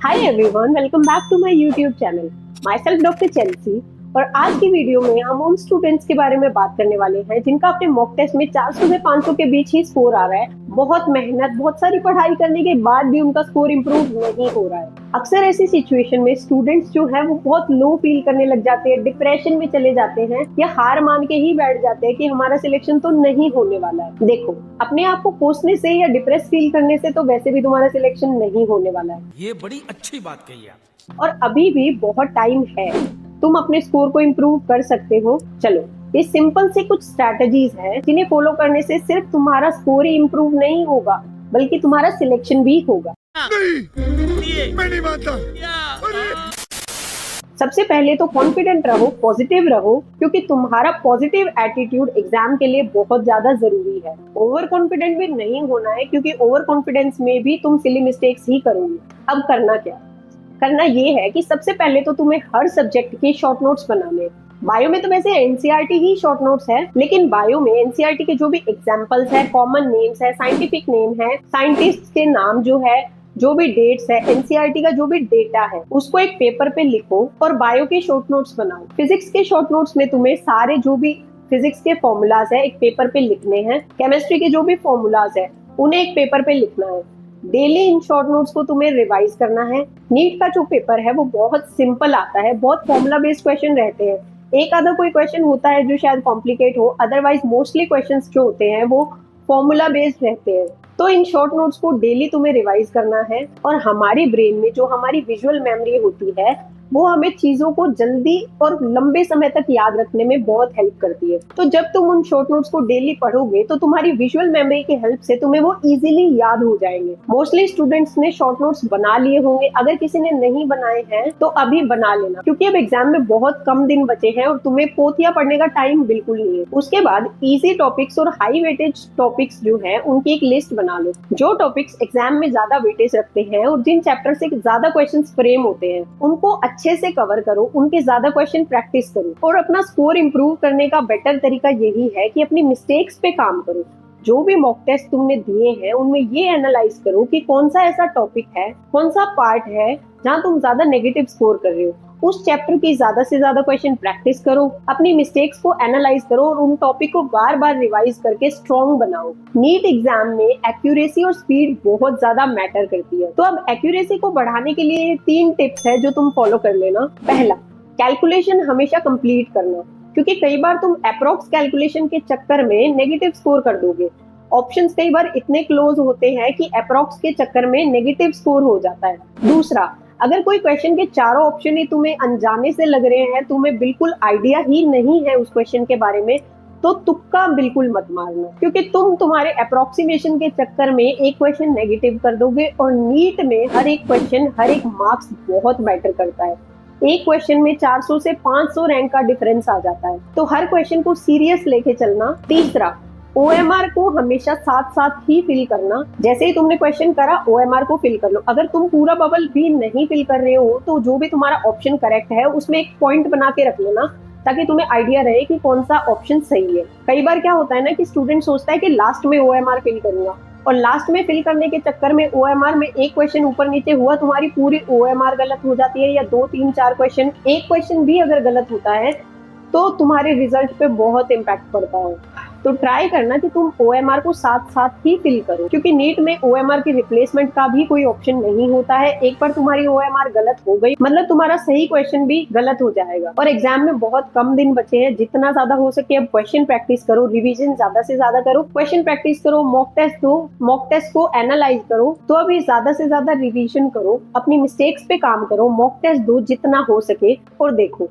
Hi everyone, welcome back to my YouTube channel. Myself doctor Chelsea. और आज की video में हम उन स्टूडेंट्स के बारे में बात करने वाले हैं जिनका अपने मॉक टेस्ट में 400 से 500 के बीच ही स्कोर आ रहा है। बहुत मेहनत, बहुत सारी पढ़ाई करने के बाद भी उनका स्कोर इम्प्रूव नहीं हो रहा है। अक्सर ऐसी सिचुएशन में स्टूडेंट्स जो है वो बहुत लो फील करने लग जाते हैं, डिप्रेशन में चले जाते हैं या हार मान के ही बैठ जाते हैं कि हमारा सिलेक्शन तो नहीं होने वाला है। देखो, अपने आप को कोसने से या डिप्रेस फील करने से तो वैसे भी तुम्हारा सिलेक्शन नहीं होने वाला है। ये बड़ी अच्छी बात कही आप। और अभी भी बहुत टाइम है, तुम अपने स्कोर को इम्प्रूव कर सकते हो। चलो, ये सिंपल से कुछ स्ट्रैटेजीज हैं जिन्हें फॉलो करने से सिर्फ तुम्हारा स्कोर ही इम्प्रूव नहीं होगा बल्कि तुम्हारा सिलेक्शन भी होगा। नहीं, मैं नहीं मानता। सबसे पहले तो कॉन्फिडेंट रहो, पॉजिटिव रहो, क्योंकि तुम्हारा पॉजिटिव एटीट्यूड एग्जाम के लिए बहुत ज्यादा जरूरी है। ओवर कॉन्फिडेंट भी नहीं होना है, क्योंकि ओवर कॉन्फिडेंस में भी तुम सिली मिस्टेक्स ही करोगे। अब करना ये है कि सबसे पहले तो तुम्हें हर सब्जेक्ट के शॉर्ट नोट्स बनाने। बायो में तो वैसे एनसीईआरटी ही शॉर्ट नोट्स है, लेकिन बायो में एनसीईआरटी के जो भी एग्जांपल्स है, कॉमन नेम्स है, साइंटिफिक नेम है, साइंटिस्ट के नाम जो है, जो भी डेट्स है, एनसीईआरटी का जो भी डेटा है, उसको एक पेपर पे लिखो और बायो के शॉर्ट नोट्स बनाओ। फिजिक्स के शॉर्ट नोट्स में तुम्हें सारे जो भी फिजिक्स के फॉर्मूलाज है एक पेपर पे लिखने हैं। केमिस्ट्री के जो भी फॉर्मूलाज है उन्हें एक पेपर पे लिखना है। डेली इन शॉर्ट नोट्स को तुम्हें रिवाइज करना है। नीट का जो पेपर है वो बहुत सिंपल आता है, बहुत फॉर्मूला बेस्ड क्वेश्चन रहते हैं। एक आधा कोई क्वेश्चन होता है जो शायद कॉम्प्लिकेट हो, अदरवाइज मोस्टली क्वेश्चंस जो होते हैं वो फॉर्मूला बेस्ड रहते हैं। तो इन शॉर्ट नोट्स को डेली तुम्हें रिवाइज करना है। और हमारी ब्रेन में जो हमारी विजुअल मेमोरी होती है वो हमें चीजों को जल्दी और लंबे समय तक याद रखने में बहुत हेल्प करती है। तो जब तुम उन शॉर्ट नोट्स को डेली पढ़ोगे तो तुम्हारी विजुअल मेमोरी की हेल्प से तुम्हें वो इजीली याद हो जाएंगे। मोस्टली स्टूडेंट्स ने शॉर्ट नोट्स बना लिए होंगे, अगर किसी ने नहीं बनाए हैं तो अभी बना लेना, क्योंकि अब एग्जाम में बहुत कम दिन बचे हैं और तुम्हें पोथिया पढ़ने का टाइम बिल्कुल नहीं है। उसके बाद इजी टॉपिक्स और हाई वेटेज टॉपिक्स जो है उनकी एक लिस्ट बना लो। जो टॉपिक्स एग्जाम में ज्यादा वेटेज रखते हैं और जिन चैप्टर से ज्यादा क्वेश्चन फ्रेम होते हैं उनको अच्छे से कवर करो, उनके ज्यादा क्वेश्चन प्रैक्टिस करो। और अपना स्कोर इंप्रूव करने का बेटर तरीका यही है कि अपनी मिस्टेक्स पे काम करो। जो भी मॉक टेस्ट तुमने दिए हैं उनमें ये एनालाइज करो कि कौन सा ऐसा टॉपिक है, कौन सा पार्ट है जहां तुम ज्यादा नेगेटिव स्कोर कर रहे हो। उस चैप्टर की ज्यादा से ज्यादा क्वेश्चन प्रैक्टिस करो, अपनी मिस्टेक्स को एनालाइज करो और उन टॉपिक को बार बार रिवाइज करके स्ट्रॉन्ग बनाओ। नीट एग्जाम में एक्यूरेसी और स्पीड बहुत ज्यादा मैटर करती है। तो अब एक्यूरेसी को बढ़ाने के लिए 3 टिप्स है जो तुम फॉलो कर लेना। पहला, कैलकुलेशन हमेशा कंप्लीट करना, क्योंकि कई बार तुम अप्रोक्स कैलकुलेशन के चक्कर में नेगेटिव स्कोर कर दोगे। ऑप्शंस कई बार इतने क्लोज होते हैं कि अप्रोक्स के चक्कर में नेगेटिव स्कोर हो जाता है। दूसरा, अगर कोई क्वेश्चन के चारों ऑप्शन ही तुम्हें अनजाने से लग रहे हैं, तुम्हें बिल्कुल आइडिया ही नहीं है उस क्वेश्चन के बारे में, तो तुक्का बिल्कुल मत मारना, क्योंकि तुम तुम्हारे अप्रोक्सीमेशन के चक्कर में एक क्वेश्चन नेगेटिव कर दोगे। और नीट में हर एक क्वेश्चन, हर एक मार्क्स बहुत मैटर करता है। एक क्वेश्चन में 400 से 500 रैंक का डिफरेंस आ जाता है, तो हर क्वेश्चन को सीरियस लेके चलना। तीसरा, ओएमआर को हमेशा साथ साथ ही फिल करना। जैसे ही तुमने क्वेश्चन करा ओएमआर को फिल कर लो। अगर तुम पूरा बबल भी नहीं फिल कर रहे हो तो जो भी तुम्हारा ऑप्शन करेक्ट है उसमें एक पॉइंट बना के रख लेना, ताकि तुम्हें आइडिया रहे कि कौन सा ऑप्शन सही है। कई बार क्या होता है ना कि स्टूडेंट सोचता है कि लास्ट में ओएमआर फिल करूंगा, और लास्ट में फिल करने के चक्कर में ओएमआर में एक क्वेश्चन ऊपर नीचे हुआ, तुम्हारी पूरी ओएमआर गलत हो जाती है। या 2 3 4 क्वेश्चन, एक क्वेश्चन भी अगर गलत होता है तो तुम्हारे रिजल्ट पे बहुत इम्पैक्ट पड़ता है। तो ट्राई करना कि तुम ओएमआर को साथ साथ ही फिल करो, क्योंकि नीट में ओएमआर की रिप्लेसमेंट का भी कोई ऑप्शन नहीं होता है। एक बार तुम्हारी ओएमआर गलत हो गई मतलब तुम्हारा सही क्वेश्चन भी गलत हो जाएगा। और एग्जाम में बहुत कम दिन बचे हैं, जितना ज्यादा हो सके अब क्वेश्चन प्रैक्टिस करो, रिविजन ज्यादा से ज्यादा करो, क्वेश्चन प्रैक्टिस करो, मॉक टेस्ट दो, मॉक टेस्ट को एनालाइज करो। तो अभी ज्यादा से ज्यादा रिविजन करो, अपनी मिस्टेक्स पे काम करो, मॉक टेस्ट दो जितना हो सके। और देखो,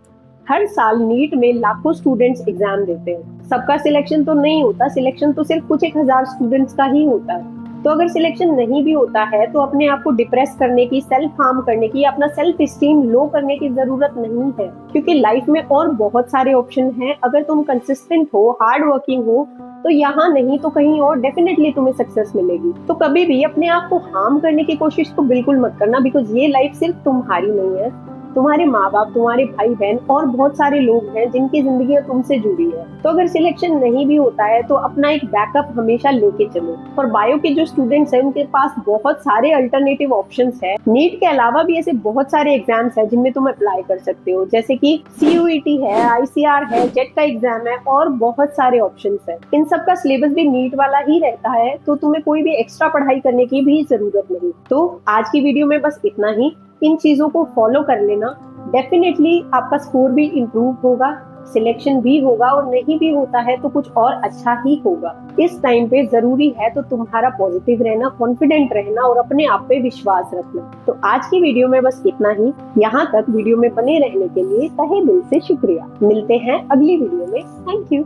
हर साल नीट में लाखों स्टूडेंट्स एग्जाम देते हैं, सबका सिलेक्शन तो नहीं होता, सिलेक्शन तो सिर्फ कुछ 1000 स्टूडेंट्स का ही होता है। तो अगर सिलेक्शन नहीं भी होता है तो अपने आप को डिप्रेस करने की, सेल्फ हार्म करने की, अपना सेल्फ स्टीम लो करने की जरूरत नहीं है, क्योंकि लाइफ में और बहुत सारे ऑप्शन हैं। अगर तुम कंसिस्टेंट हो, हार्ड वर्किंग हो, तो यहाँ नहीं तो कहीं और डेफिनेटली तुम्हें सक्सेस मिलेगी। तो कभी भी अपने आप को हार्म करने की कोशिश तो बिल्कुल मत करना, बिकॉज ये लाइफ सिर्फ तुम्हारी नहीं है। तुम्हारे माँ बाप, तुम्हारे भाई बहन और बहुत सारे लोग हैं जिनकी जिंदगी तुमसे जुड़ी है। तो अगर सिलेक्शन नहीं भी होता है तो अपना एक बैकअप हमेशा लेके चलो। और बायो के जो स्टूडेंट्स हैं उनके पास बहुत सारे अल्टरनेटिव ऑप्शंस है। नीट के अलावा भी ऐसे बहुत सारे एग्जाम्स है जिनमें तुम अप्लाई कर सकते हो, जैसे कि CUET है, ICR है, जेट का एग्जाम है और बहुत सारे ऑप्शंस है। इन सब का सिलेबस भी नीट वाला ही रहता है, तो तुम्हें कोई भी एक्स्ट्रा पढ़ाई करने की भी जरूरत नहीं। तो आज की वीडियो में बस इतना ही। इन चीजों को फॉलो कर लेना, डेफिनेटली आपका स्कोर भी इम्प्रूव होगा, सिलेक्शन भी होगा, और नहीं भी होता है तो कुछ और अच्छा ही होगा। इस टाइम पे जरूरी है तो तुम्हारा पॉजिटिव रहना, कॉन्फिडेंट रहना और अपने आप पे विश्वास रखना। तो आज की वीडियो में बस इतना ही। यहाँ तक वीडियो में बने रहने के लिए तहे दिल से शुक्रिया। मिलते हैं अगली वीडियो में। Thank you.